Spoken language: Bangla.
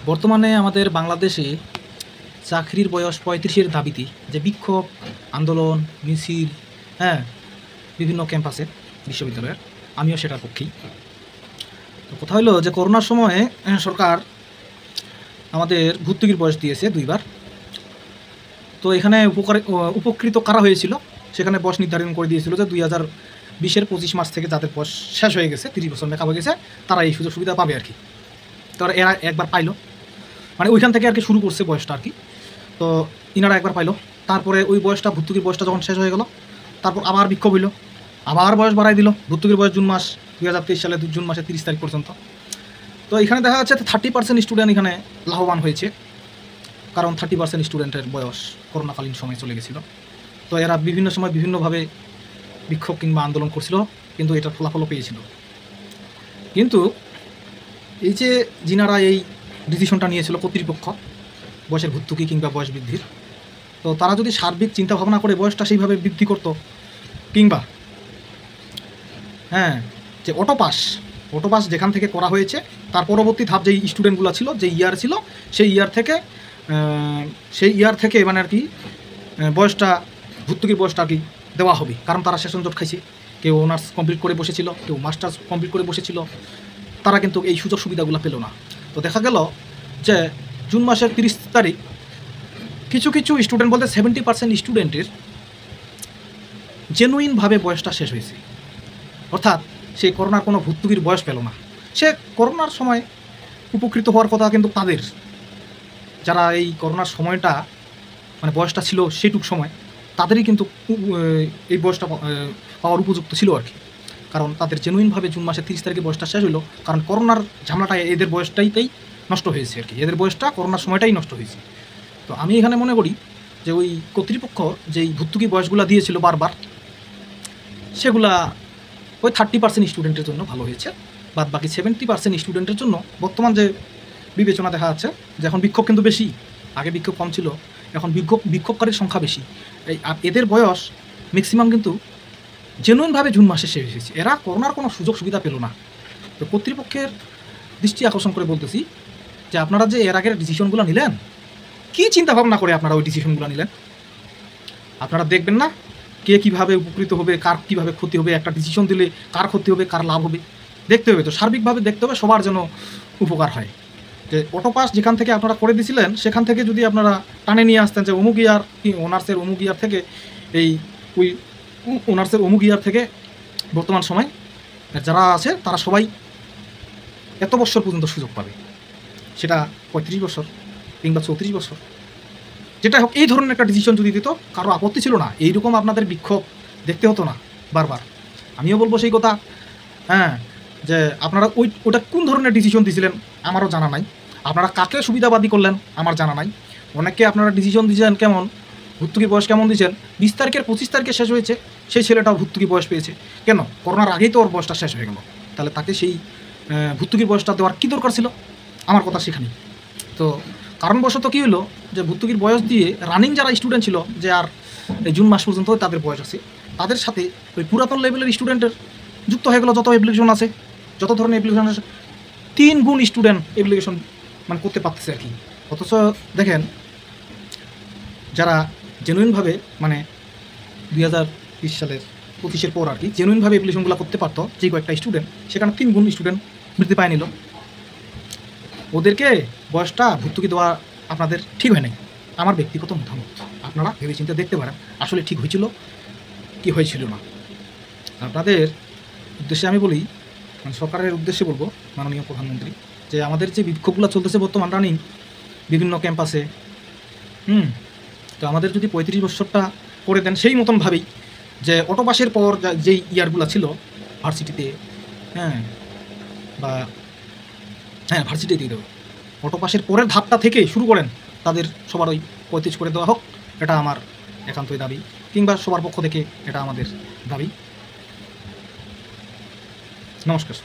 বর্তমানে আমাদের বাংলাদেশে চাকরির বয়স ৩৫-এর দাবিতে যে বিক্ষোভ, আন্দোলন, মিছিল, হ্যাঁ, বিভিন্ন ক্যাম্পাসে বিশ্ববিদ্যালয়ের, আমিও সেটার পক্ষেই। তো কথা হলো যে করোনার সময়ে সরকার আমাদের ভর্তুকির বয়স দিয়েছে ২ বার। তো এখানে উপকৃত কারা হয়েছিল, সেখানে বয়স নির্ধারণ করে দিয়েছিল যে ২০২০-এর ২৫ মার্চ থেকে যাদের বয়স শেষ হয়ে গেছে, ৩০ বছর মেকআপ হয়ে গেছে, তারা এই সুযোগ সুবিধা পাবে আর কি। তো এরা একবার পাইলো, মানে ওইখান থেকে আর কি শুরু করছে বয়সটা আর কি। তো ইনারা একবার পাইলো, তারপরে ওই বয়সটা, ভর্তুকির বয়সটা যখন শেষ হয়ে গেল, তারপর আবার বিক্ষোভ হইল, আবার বয়স বাড়াই দিল। ভর্তুকির বয়স জুন মাস ২০২৩ সালে জুন মাসের ৩০ তারিখ পর্যন্ত। তো এখানে দেখা যাচ্ছে 30% স্টুডেন্ট এখানে লাভবান হয়েছে, কারণ 30% স্টুডেন্টের বয়স করোনাকালীন সময় চলে গেছিল। তো এরা বিভিন্ন সময় বিভিন্নভাবে বিক্ষোভ কিংবা আন্দোলন করছিল, কিন্তু এটার ফলাফলও পেয়েছিল। কিন্তু এই যে যিনারা এই ডিসিশনটা নিয়েছিল কর্তৃপক্ষ, বয়সের ভর্তুকি কিংবা বয়স বৃদ্ধির, তো তারা যদি সার্বিক চিন্তা ভাবনা করে বয়সটা সেইভাবে বৃদ্ধি করত, কিংবা হ্যাঁ, যে অটো পাস যেখান থেকে করা হয়েছে, তার পরবর্তী ধাপ যেই স্টুডেন্টগুলো ছিল, যে ইয়ার ছিল, সেই ইয়ার থেকে মানে আর কি বয়সটা, ভর্তুকির বয়সটা আর কি দেওয়া হবে। কারণ তারা সেশন জট খাইছে, কেউ অনার্স কমপ্লিট করে বসেছিল, কেউ মাস্টার্স কমপ্লিট করে বসেছিল, তারা কিন্তু এই সুযোগ সুবিধাগুলো পেল না। তো দেখা গেল যে জুন মাসের 30 তারিখ কিছু স্টুডেন্ট বলতে 70% স্টুডেন্টের জেনুইনভাবে বয়সটা শেষ হয়েছে, অর্থাৎ সে করোনার কোনো ভর্তুকির বয়স পেল না। সে করোনার সময় উপকৃত হওয়ার কথা, কিন্তু তাদের যারা এই করোনার সময়টা মানে বয়সটা ছিল সেইটুক সময়, তাদেরই কিন্তু এই বয়সটা পাওয়ার উপযুক্ত ছিল আর কি। কারণ তাদের জেনুইনভাবে জুন মাসের 30 তারিখে বয়সটা শেষ হলো, কারণ করোনার ঝামেলাটা এদের বয়সটাইতেই নষ্ট হয়েছে আর কি, এদের বয়সটা করোনার সময়টাই নষ্ট হয়েছে। তো আমি এখানে মনে করি যে ওই কর্তৃপক্ষ যেই ভর্তুকি বয়সগুলো দিয়েছিল বারবার, সেগুলা ওই 30% স্টুডেন্টের জন্য ভালো হয়েছে, বাদ বাকি 70% স্টুডেন্টের জন্য বর্তমান যে বিবেচনা দেখা যাচ্ছে যে এখন বিক্ষোভ কিন্তু বেশি, আগে বিক্ষোভ কম ছিল, এখন বিক্ষোভকারীর সংখ্যা বেশি। আর এদের বয়স ম্যাক্সিমাম কিন্তু জেনুইনভাবে জুন মাসে শেষ হয়েছে, এরা করোনার কোনো সুযোগ সুবিধা পেল না। তো কর্তৃপক্ষের দৃষ্টি আকর্ষণ করে বলতেছি যে আপনারা যে এর আগের ডিসিশনগুলো নিলেন, কী চিন্তা ভাবনা করে আপনারা ওই ডিসিশনগুলো নিলেন? আপনারা দেখবেন না কে কীভাবে উপকৃত হবে, কার কীভাবে ক্ষতি হবে? একটা ডিসিশন দিলে কার ক্ষতি হবে, কার লাভ হবে, দেখতে হবে। তো সার্বিকভাবে দেখতে হবে, সবার যেন উপকার হয়। যে অটো পাস যেখান থেকে আপনারা করে দিয়েছিলেন, সেখান থেকে যদি আপনারা টানে নিয়ে আসতেন যে অমুক ইয়ার কি অনার্সের অমুক ইয়ার থেকে, এই ওই অনার্সের অমুক ইয়ার থেকে বর্তমান সময় যারা আছে তারা সবাই এত বছর পর্যন্ত সুযোগ পাবে, সেটা 35 বছর কিংবা 34 বছর, যেটা হোক। এই ধরনের একটা ডিসিশন যদি দিত, কারো আপত্তি ছিল না, এইরকম আপনাদের বিক্ষোভ দেখতে হতো না বারবার। আমিও বলবো সেই কথা, হ্যাঁ, যে আপনারা ওটা কোন ধরনের ডিসিশন দিয়েছিলেন আমারও জানা নাই, আপনারা কাকে সুবিধাবাদী করলেন আমার জানা নাই। অনেককে আপনারা ডিসিশন দিয়েছেন কেমন, ভর্তুকি বয়স কেমন দিয়েছেন, 20 তারিখের 25 তারিখে শেষ হয়েছে, সেই ছেলেটাও ভর্তুকি বয়স পেয়েছে কেন? করোনার আগেই তো ওর বয়সটা শেষ হয়ে গেল, তাহলে তাকে সেই ভর্তুকির বয়সটা দেওয়ার কী দরকার ছিল? আমার কথা সেখানেই। তো কারণবশত কী হলো যে ভর্তুকির বয়স দিয়ে রানিং যারা স্টুডেন্ট ছিল, যে আর এই জুন মাস পর্যন্ত তাদের বয়স আছে, তাদের সাথে ওই পুরাতন লেভেলের স্টুডেন্টের যুক্ত হয়ে গেলো। যত অ্যাপ্লিকেশন আছে, যত ধরনের অ্যাপ্লিকেশন আছে, 3 গুণ স্টুডেন্ট অ্যাপ্লিকেশন মানে করতে পারতেছে আর কি। অথচ দেখেন, যারা জেনুইনভাবে মানে 2020 সালের 25-এর পর আর কি জেনুইনভাবে অ্যাপ্লিকেশনগুলো করতে পারতো যে কয়েকটা স্টুডেন্ট, সেখানে 3 গুণ স্টুডেন্ট বৃদ্ধি পায় নিল। ওদেরকে বয়সটা ভর্তুকি দেওয়া আপনাদের ঠিক হয় নাই, আমার ব্যক্তিগত মতামত। আপনারা ভেবেচিন্তে দেখতে পারেন আসলে ঠিক হয়েছিল কি হয়েছিল না। আপনাদের উদ্দেশ্যে আমি বলি, মানে সরকারের উদ্দেশ্যে বলবো, মাননীয় প্রধানমন্ত্রী, যে আমাদের যে বিক্ষোভগুলো চলতেছে বর্তমান রানিং বিভিন্ন ক্যাম্পাসে, তো আমাদের যদি 35 বছরটা করে দেন সেই মতনভাবেই, যে অটো পাসের পর যেই ইয়ারগুলো ছিল ভার্সিটিতে, বা ভার্সিটিতে দেবো, অটো পাসের পরের ধাপটা থেকে শুরু করেন, তাদের সবার ওই 35 করে দেওয়া হোক, এটা আমার একান্তই দাবি, কিংবা সবার পক্ষ থেকে এটা আমাদের দাবি। নমস্কার।